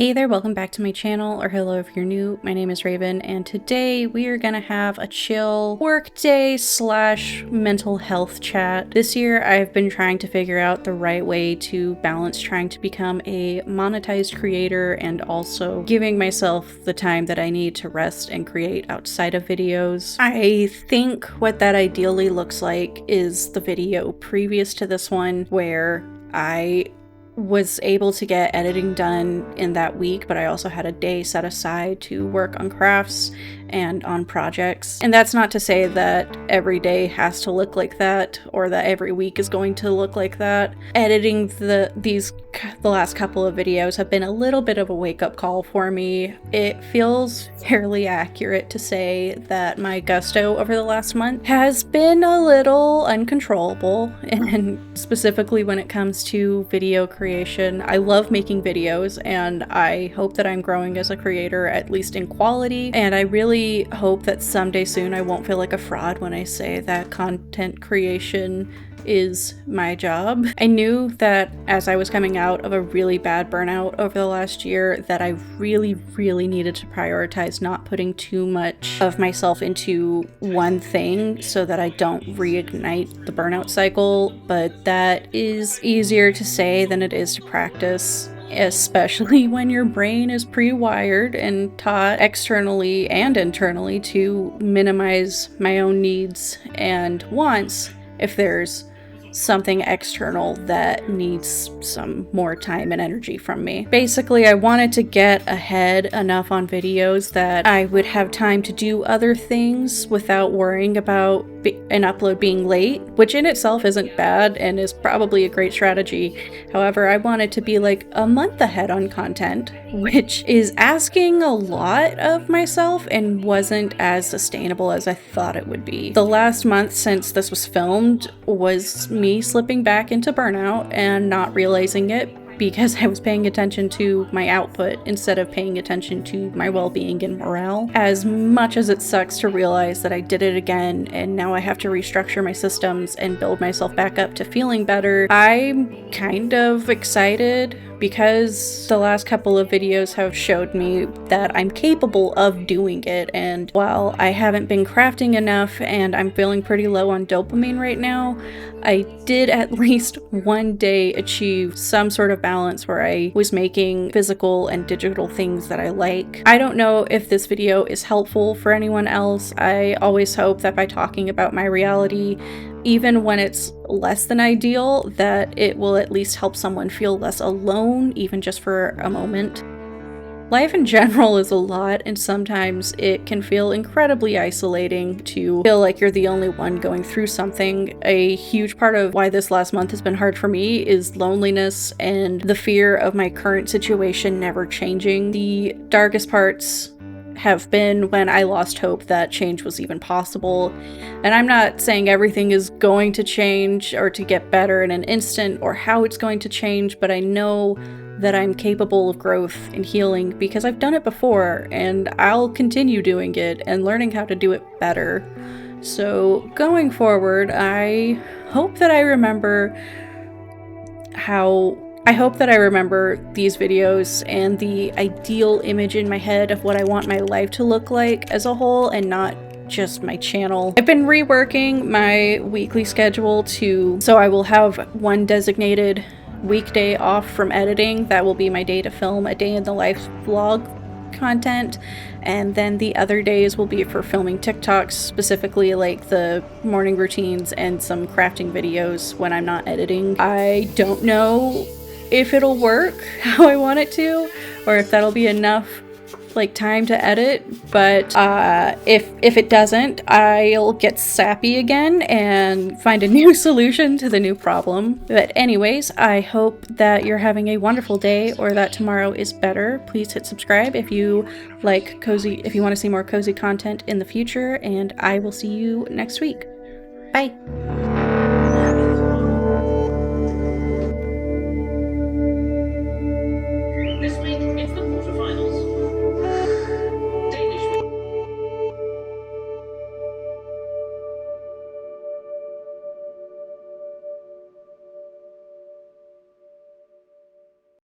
Hey there, welcome back to my channel, or hello if you're new. My name is Raven, and today we are gonna have a chill work day slash mental health chat. This year I've been trying to figure out the right way to balance trying to become a monetized creator and also giving myself the time that I need to rest and create outside of videos. I think what that ideally looks like is the video previous to this one where I was able to get editing done in that week, but I also had a day set aside to work on crafts and on projects. And that's not to say that every day has to look like that or that every week is going to look like that. Editing the last couple of videos have been a little bit of a wake-up call for me. It feels fairly accurate to say that my gusto over the last month has been a little uncontrollable, and specifically when it comes to video creation. I love making videos and I hope that I'm growing as a creator, at least in quality, and I really hope that someday soon I won't feel like a fraud when I say that content creation is my job. I knew that as I was coming out of a really bad burnout over the last year that I really needed to prioritize not putting too much of myself into one thing so that I don't reignite the burnout cycle, but that is easier to say than it is to practice, especially when your brain is pre-wired and taught externally and internally to minimize my own needs and wants if there's something external that needs some more time and energy from me. Basically, I wanted to get ahead enough on videos that I would have time to do other things without worrying about an upload being late, which in itself isn't bad and is probably a great strategy. However, I wanted to be like a month ahead on content, which is asking a lot of myself and wasn't as sustainable as I thought it would be. The last month since this was filmed was me slipping back into burnout and not realizing it because I was paying attention to my output instead of paying attention to my well-being and morale. As much as it sucks to realize that I did it again and now I have to restructure my systems and build myself back up to feeling better, I'm kind of excited because the last couple of videos have showed me that I'm capable of doing it, and while I haven't been crafting enough and I'm feeling pretty low on dopamine right now, I did at least one day achieve some sort of balance where I was making physical and digital things that I like. I don't know if this video is helpful for anyone else. I always hope that by talking about my reality, even when it's less than ideal, that it will at least help someone feel less alone, even just for a moment. Life in general is a lot, and sometimes it can feel incredibly isolating to feel like you're the only one going through something. A huge part of why this last month has been hard for me is loneliness and the fear of my current situation never changing. The darkest parts have been when I lost hope that change was even possible. And I'm not saying everything is going to change or to get better in an instant or how it's going to change, but I know that I'm capable of growth and healing because I've done it before and I'll continue doing it and learning how to do it better. So going forward, I hope that I remember these videos and the ideal image in my head of what I want my life to look like as a whole and not just my channel. I've been reworking my weekly schedule so I will have one designated weekday off from editing. That will be my day to film a day in the life vlog content, and then the other days will be for filming TikToks, specifically like the morning routines and some crafting videos when I'm not editing. I don't know if it'll work how I want it to, or if that'll be enough like time to edit, but if it doesn't, I'll get sappy again and find a new solution to the new problem. But anyways, I hope that you're having a wonderful day or that tomorrow is better. Please hit subscribe if you want to see more cozy content in the future, and I will see you next week. Bye.